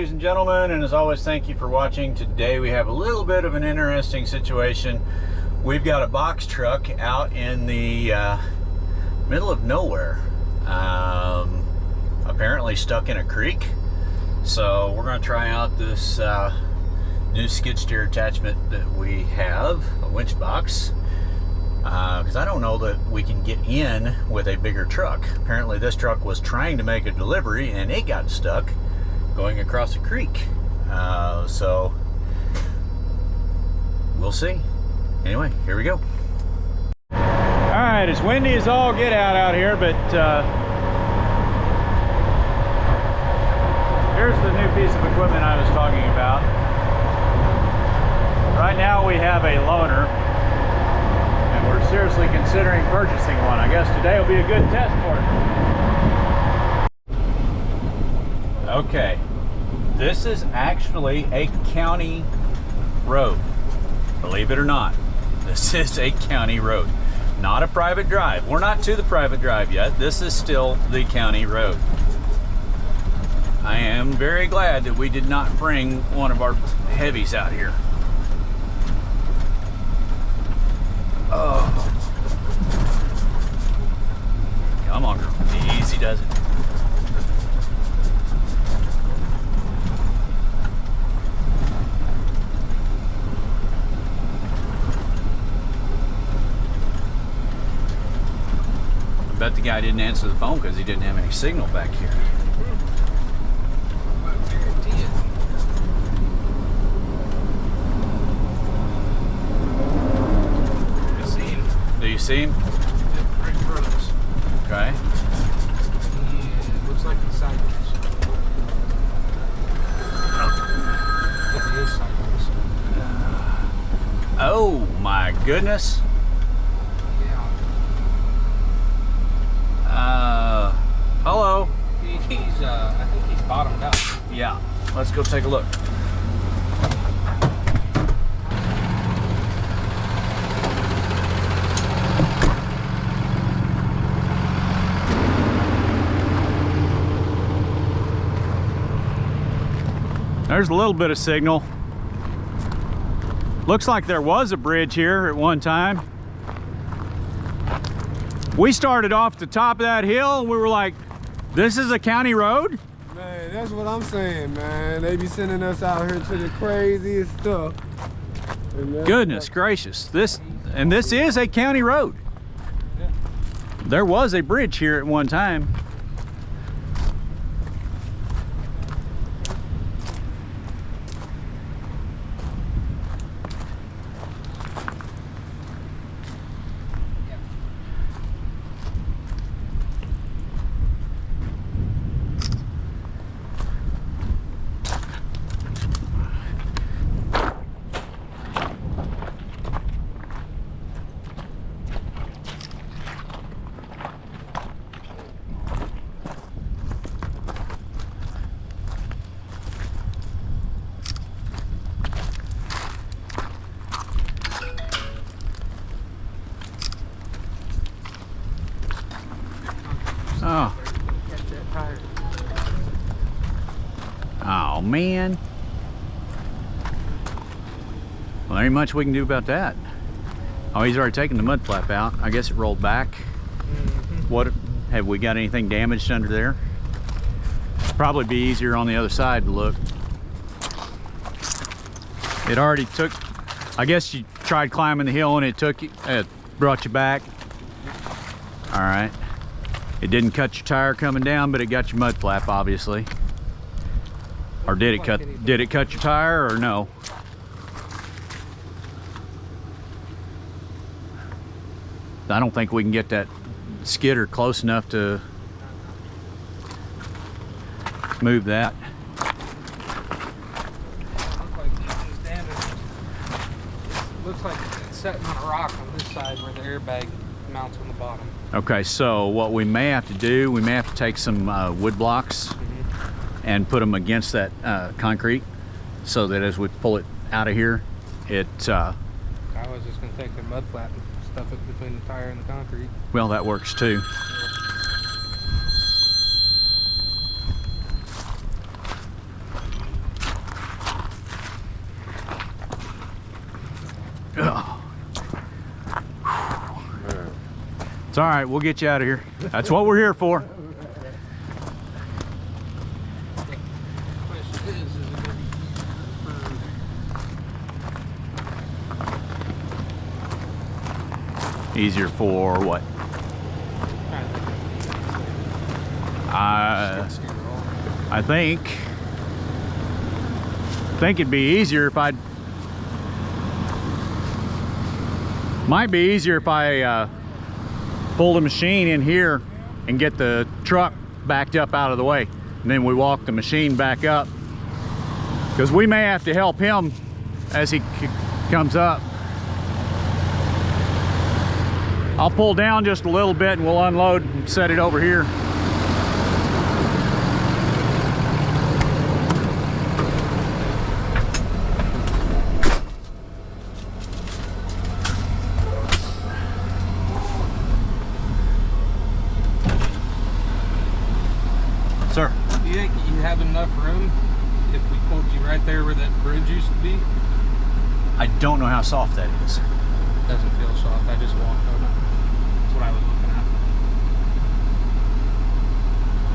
ladies and gentlemen, and as always, thank you for watching. Today we have a little bit of an interesting situation. We've got a box truck out in the middle of nowhere, apparently stuck in a creek. So we're going to try out this new skid steer attachment that we have, a winch box, because I don't know that we can get in with a bigger truck. Apparently this truck was trying to make a delivery and it got stuck going across a creek. So we'll see. Anyway, here we go. All right, it's windy as all get out here, but here's the new piece of equipment I was talking about. Right now we have a loaner, and we're seriously considering purchasing one. I guess today will be a good test for it. Okay, this is actually a county road. Believe it or not, this is a county road, not a private drive. We're not to the private drive yet. This is still the county road. I am very glad that we did not bring one of our heavies out here. Oh. Come on, girl. Easy does it. I bet the guy didn't answer the phone because he didn't have any signal back here. Do you see him? Yeah, right in front of us. Okay. Yeah, it looks like he's sideways. It is sideways. Oh my goodness. Yeah. Hello. He's I think he's bottomed out. Yeah, let's go take a look. There's a little bit of signal. Looks like there was a bridge here at one time. We started off the top of that hill and we were like, this is a county road? Man, that's what I'm saying, man. They be sending us out here to the craziest stuff. Goodness gracious. This is a county road. Yeah. There was a bridge here at one time. Oh. Oh man. Well, there ain't much we can do about that. Oh, he's already taken the mud flap out. I guess it rolled back. What have we got anything damaged under there? Probably be easier on the other side to look. It already took, I guess you tried climbing the hill and it took you, it brought you back. All right. It didn't cut your tire coming down, but it got your mud flap, obviously. Or did it cut your tire or no? I don't think we can get that skidder close enough to move that. Looks like it's sitting on a rock on this side where the airbag mounts on the bottom. Okay, so what we may have to do, we may have to take some wood blocks and put them against that concrete so that as we pull it out of here, it... I was just going to take the mud flap and stuff it between the tire and the concrete. Well, that works too. Ugh. It's all right. We'll get you out of here. That's what we're here for. Question is it gonna be Easier for what? I think it'd be easier if might be easier if I pull the machine in here and get the truck backed up out of the way, and then we walk the machine back up, because we may have to help him as he comes up. I'll pull down just a little bit and we'll unload and set it over here. Sir, Do you think you have enough room if we pulled you right there where that bridge used to be? I don't know how soft that is. Doesn't feel soft. I just walked on it. That's what I was looking at.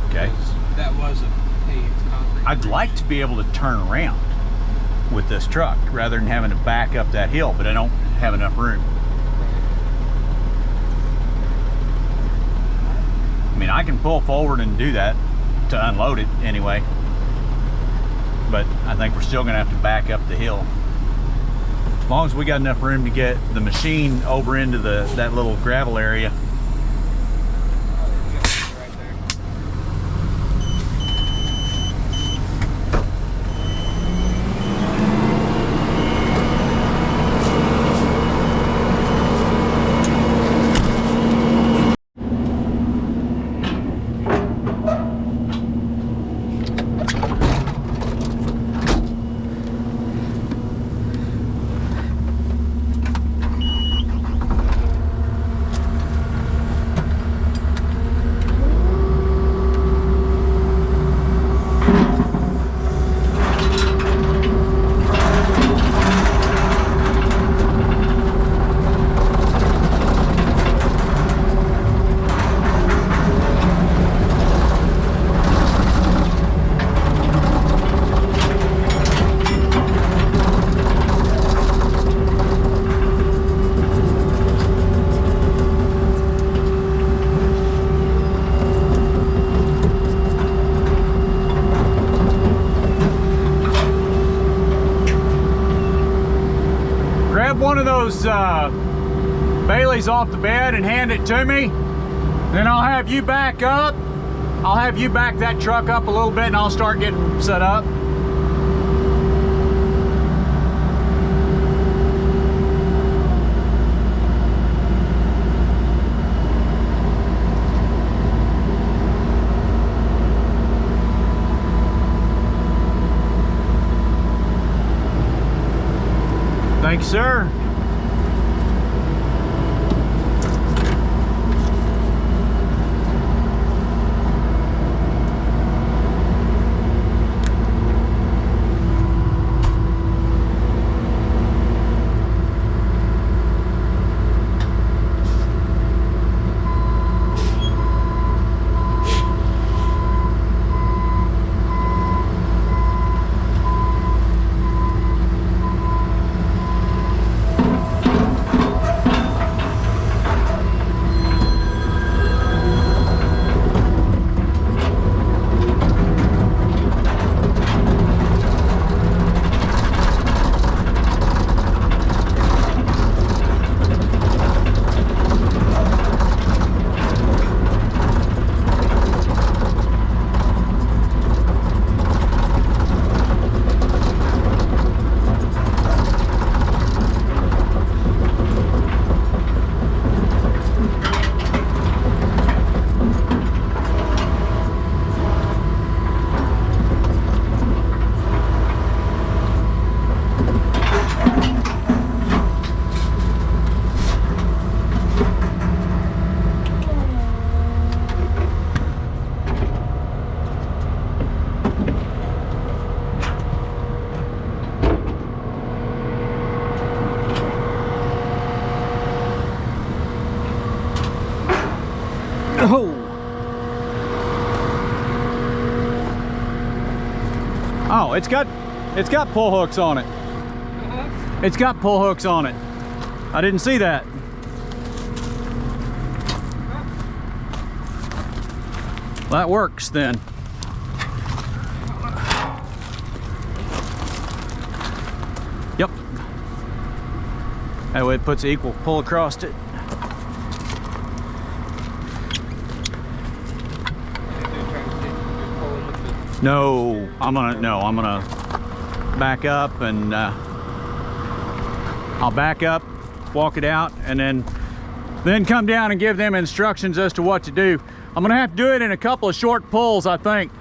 Okay. That was a paved concrete. I'd like to be able to turn around with this truck rather than having to back up that hill, but I don't have enough room. I mean, I can pull forward and do that to unload it anyway, but I think we're still gonna have to back up the hill. As long as we got enough room to get the machine over into that little gravel area. Right there. One of those Baileys off the bed and hand it to me. Then I'll have you back up. I'll have you back that truck up a little bit and I'll start getting set up. Thanks, sir. No, it's got pull hooks on it. It's got pull hooks on it. I didn't see that. That works then. Yep. That way it puts equal pull across it. No, I'm gonna back up and I'll back up, walk it out, and then come down and give them instructions as to what to do. I'm gonna have to do it in a couple of short pulls, I think.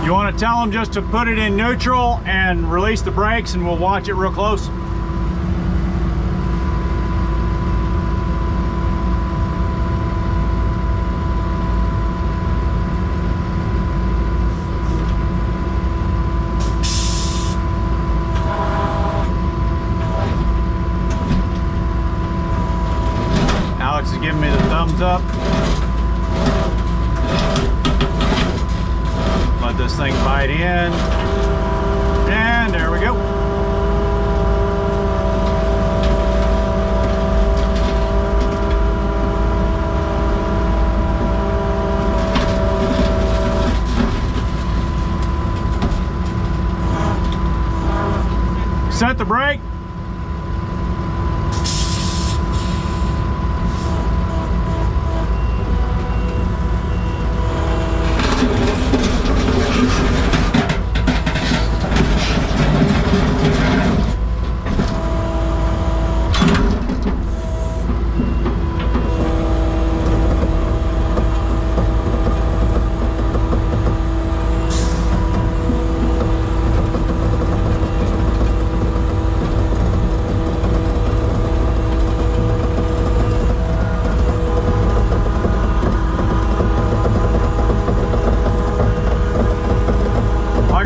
You want to tell them just to put it in neutral and release the brakes, and we'll watch it real close. Alex is giving me the thumbs up. Let this thing bite in, and there we go. Set the brake.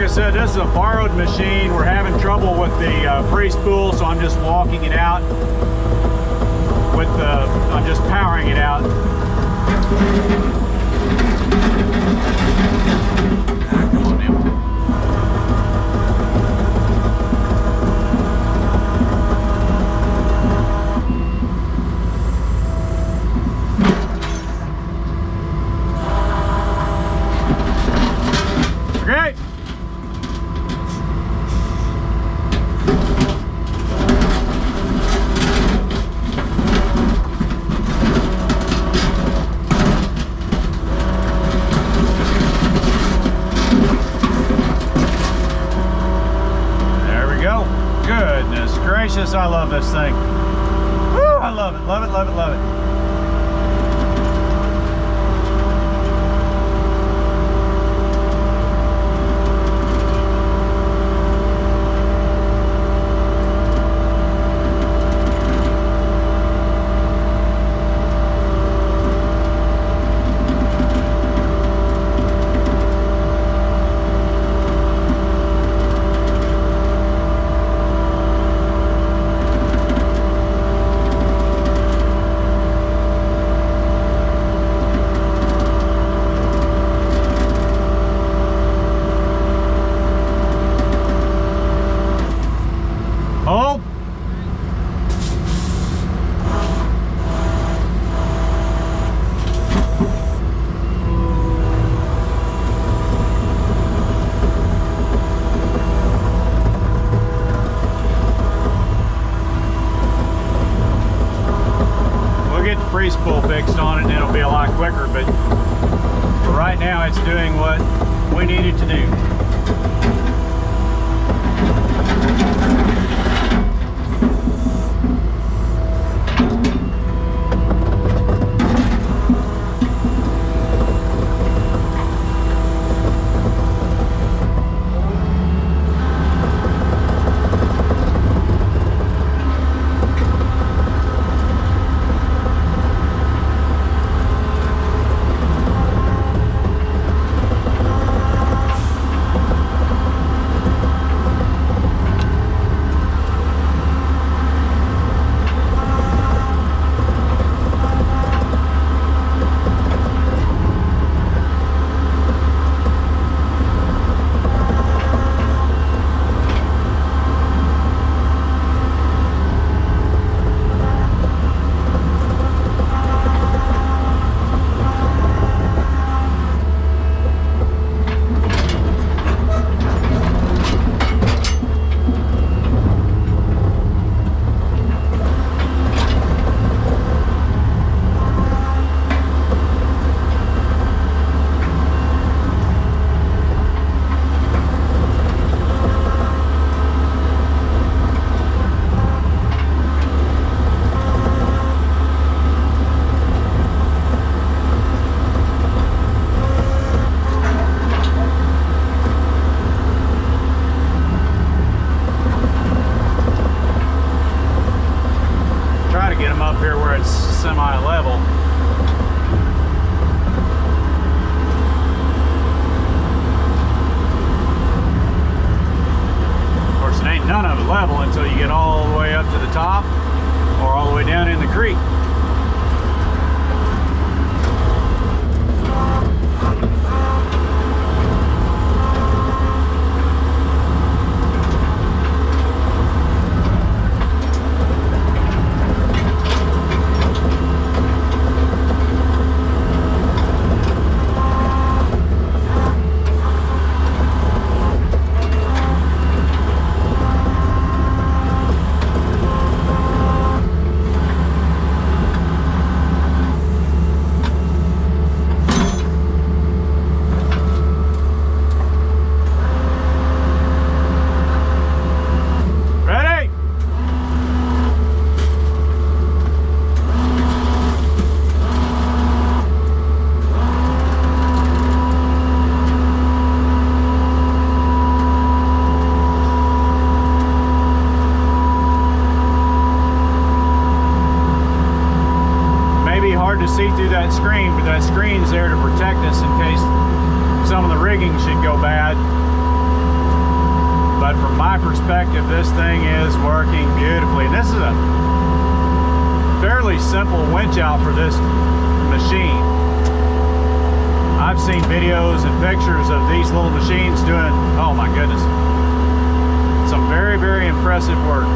Said this is a borrowed machine. We're having trouble with the pre-spool, so I'm just walking it out with I'm just powering it out. Come on now. Okay. Goodness gracious, I love this thing. Woo, I love it, love it, love it, love it. now it's doing what we need it to do. Semi-level. Of course, it ain't none of it level until you get all the way up to the top or all the way down in the creek. To see through that screen, but that screen's there to protect us in case some of the rigging should go bad. But from my perspective, this thing is working beautifully. And this is a fairly simple winch out for this machine. I've seen videos and pictures of these little machines doing, oh my goodness, some very, very impressive work.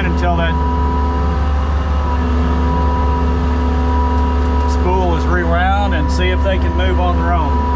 Until that spool is rewound and see if they can move on their own.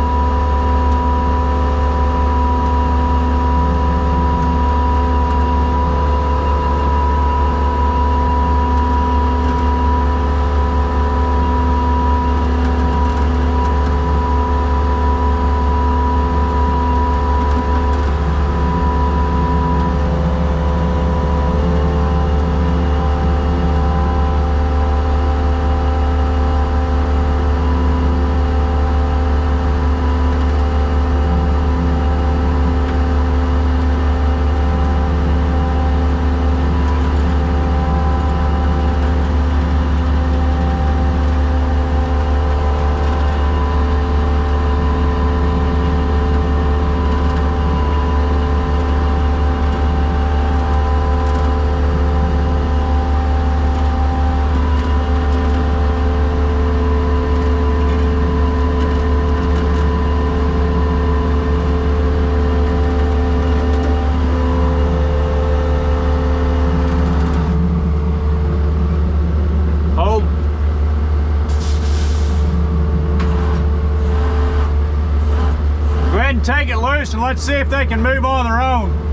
take it loose and let's see if they can move on their own.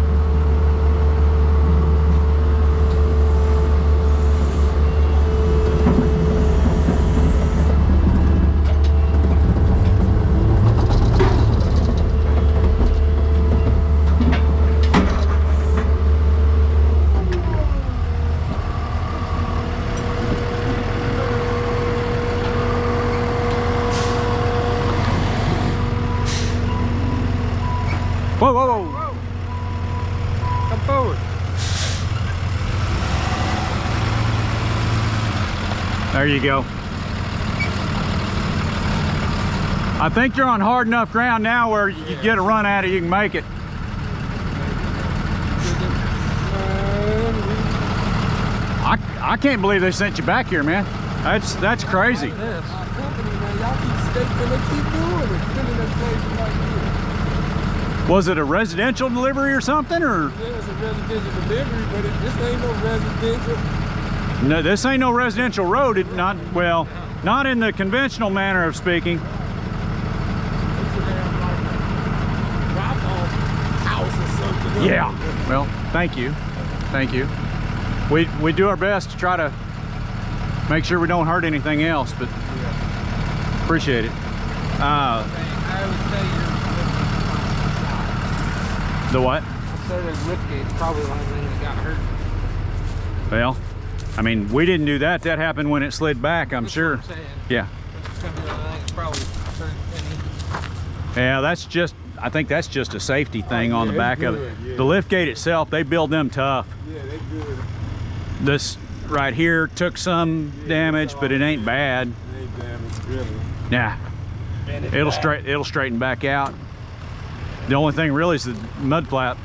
Whoa, whoa, whoa. Whoa. Come forward. There you go. I think you're on hard enough ground now where you can get a run at it, you can make it. I can't believe they sent you back here, man. That's crazy. Company, man, y'all keep staking, they keep doing it, sending us places like this. Was it a residential delivery or something, or? Yeah, it's a residential delivery, but this ain't no residential. No, this ain't no residential road. Not well, not in the conventional manner of speaking. It's a damn like drop-off house or something. Yeah. Well, thank you. Thank you. We do our best to try to make sure we don't hurt anything else, but appreciate it. I would say The what? I said the liftgate's probably the only thing that got hurt. Well, I mean, we didn't do that. That happened when it slid back, I'm sure. That's what I'm saying. Yeah. It's gonna be the only thing that's probably hurt any. Yeah, that's just, I think that's just a safety thing on the it's back of good, it. yeah. The liftgate itself, they build them tough. Yeah, they good. This right here took some damage, but it ain't bad. It ain't damaged, really. Yeah. It'll straighten back out. The only thing really is the mud flap.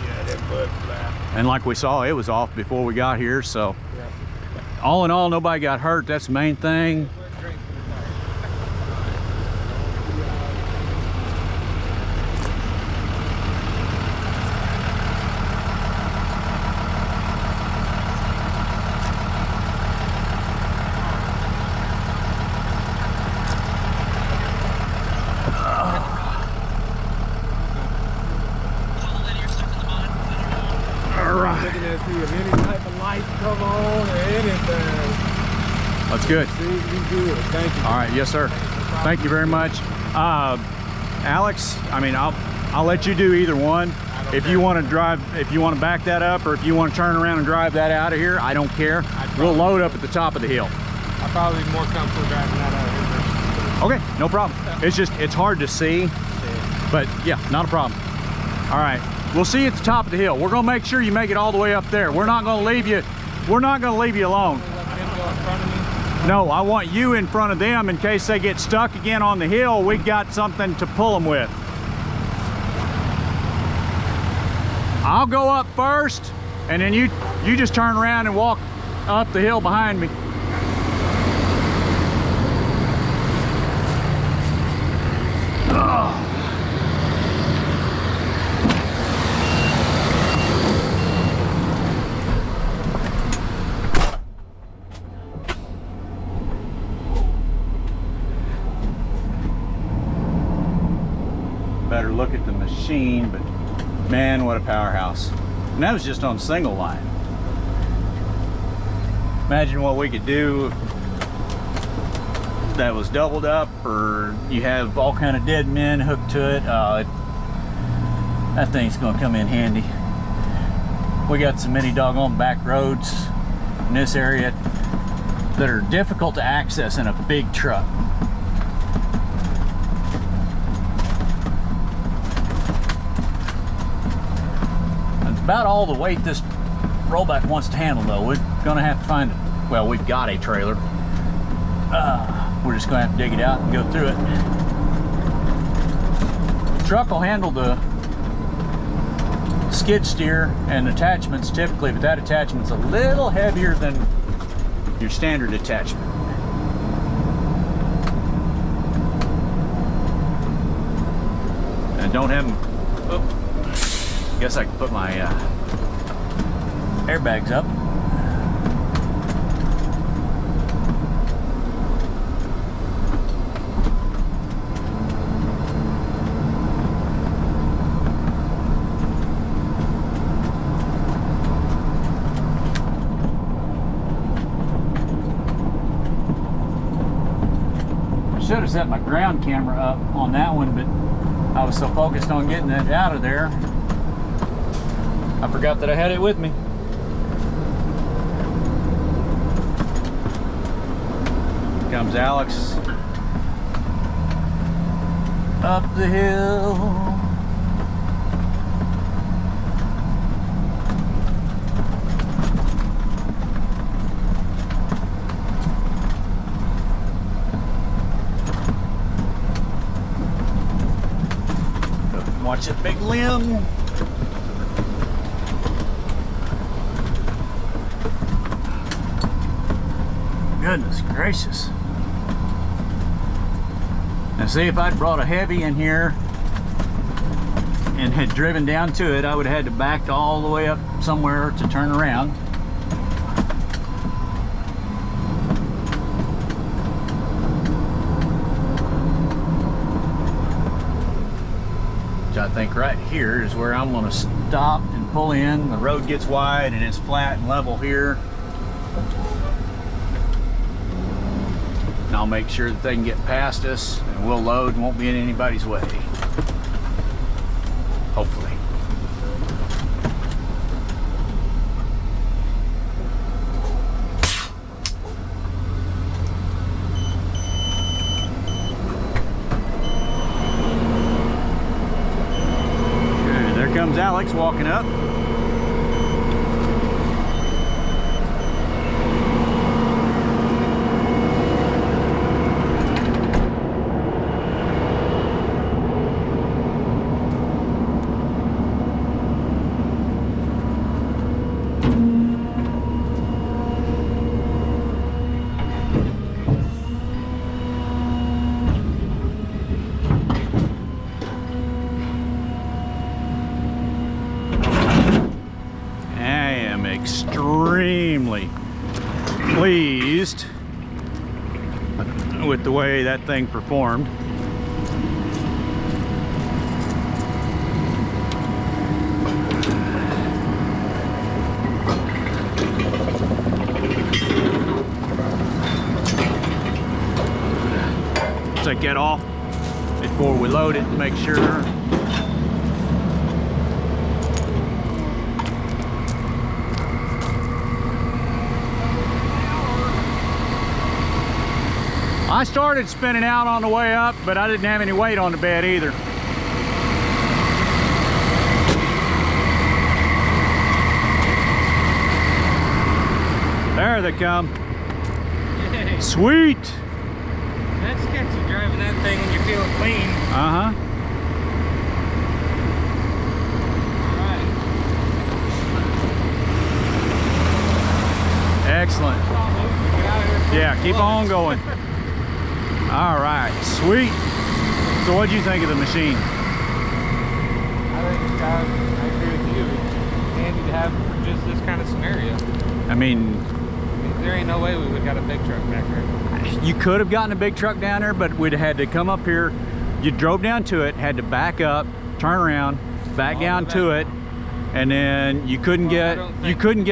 Yeah, that mud flap. And like we saw, it was off before we got here, so all in all, nobody got hurt. That's the main thing. Looking at see if any type of lights come on or anything. That's good. Seems to be good. Thank you. All right, yes, sir. Thank you very much. Alex, I mean, I'll let you do either one. If you want to drive, if you want to back that up, or if you want to turn around and drive that out of here, I don't care. We'll load up at the top of the hill. I'll probably be more comfortable driving that out here. Okay, no problem. It's just, it's hard to see, but yeah, not a problem. All right, we'll see you at the top of the hill. We're gonna make sure you make it all the way up there. We're not gonna leave you, alone. Let them go in front of me. No, I want you in front of them in case they get stuck again on the hill. We got something to pull them with. I'll go up first, and then you just turn around and walk up the hill behind me. Better look at the machine, but man, what a powerhouse. And that was just on single line. Imagine what we could do if that was doubled up, or you have all kind of dead men hooked to it. That thing's gonna come in handy. We got so many doggone back roads in this area that are difficult to access in a big truck. About all the weight this rollback wants to handle, though. We're gonna have to find it. Well, we've got a trailer. We're just gonna have to dig it out and go through it. The truck will handle the skid steer and attachments typically, but that attachment's a little heavier than your standard attachment. And don't have them. Oh. Guess I can put my airbags up. should have set my ground camera up on that one, but I was so focused on getting it out of there, I forgot that I had it with me. Here comes Alex up the hill. Watch that big limb. Goodness gracious. Now see, if I'd brought a heavy in here and had driven down to it, I would have had to back all the way up somewhere to turn around. I think right here is where I'm going to stop and pull in. The road gets wide and it's flat and level here. And I'll make sure that they can get past us and we'll load and won't be in anybody's way. Hopefully. Comes Alex walking up. Extremely pleased with the way that thing performed. Take that off before we load it to make sure. I started spinning out on the way up, but I didn't have any weight on the bed either. There they come. Yay. Sweet. That's sketchy driving that thing when you're feeling clean. Uh-huh. All right. Excellent. Yeah, keep on going. All right, sweet. So what do you think of the machine? I think I agree with you. It's handy to have for just this kind of scenario. I mean, there ain't no way we would have got a big truck back there. You could have gotten a big truck down there, but we'd have had to come up here. You drove down to it, had to back up, turn around, back down to it, and then you couldn't get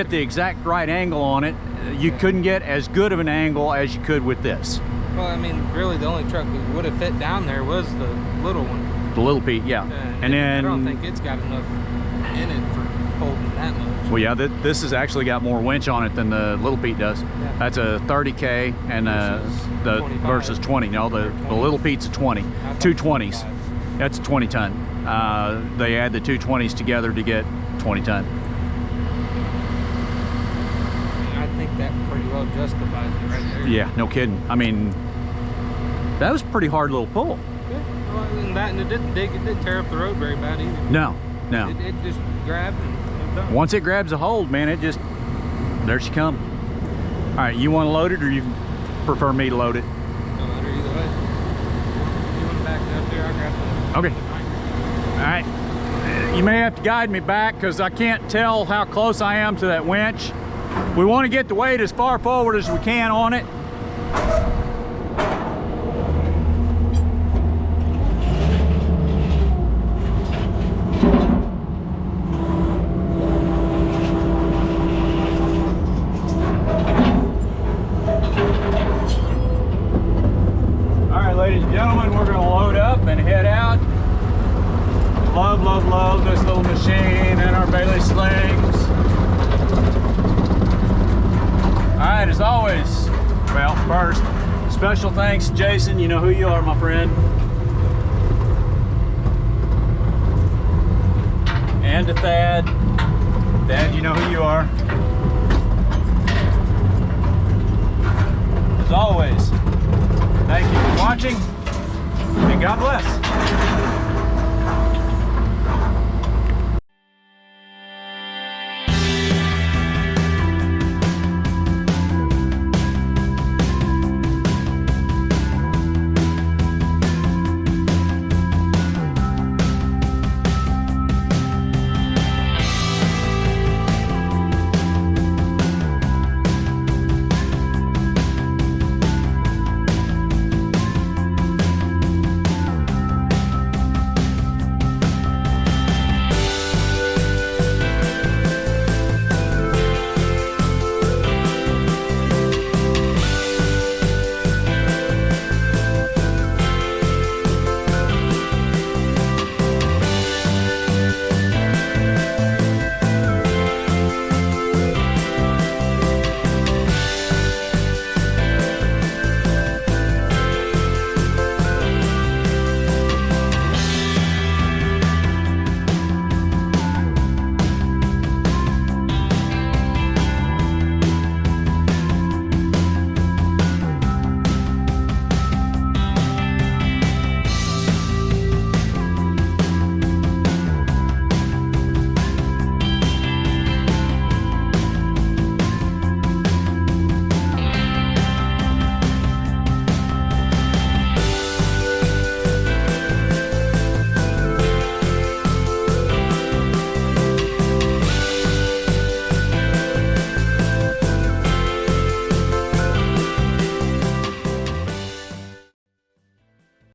the exact right angle on it. You couldn't get as good of an angle as you could with this. Well, I mean, really the only truck that would have fit down there was the little one. The little Pete, yeah. And then I don't think it's got enough in it for holding that much. Well, yeah, this has actually got more winch on it than the little Pete does. Yeah. That's a 30K and the versus 20. No, the little Pete's a 20. Two 20s. That's a 20 ton. They add the two 20s together to get 20 ton. I think that pretty well justifies it right there. Yeah, no kidding. I mean, that was a pretty hard little pull. Yeah, well, and it didn't dig, it didn't tear up the road very bad either. No. It just grabbed and it was done. Once it grabs a hold, man, it just, there she come. All right, you want to load it or you prefer me to load it? No matter either way. You want to back it up there, I'll grab the... Okay. All right. You may have to guide me back because I can't tell how close I am to that winch. We want to get the weight as far forward as we can on it. Love, love, love this little machine and our Bailey slings. All right, as always, well, first, special thanks, Jason. You know who you are, my friend. And to Thad. Thad, you know who you are. As always, thank you for watching, and God bless.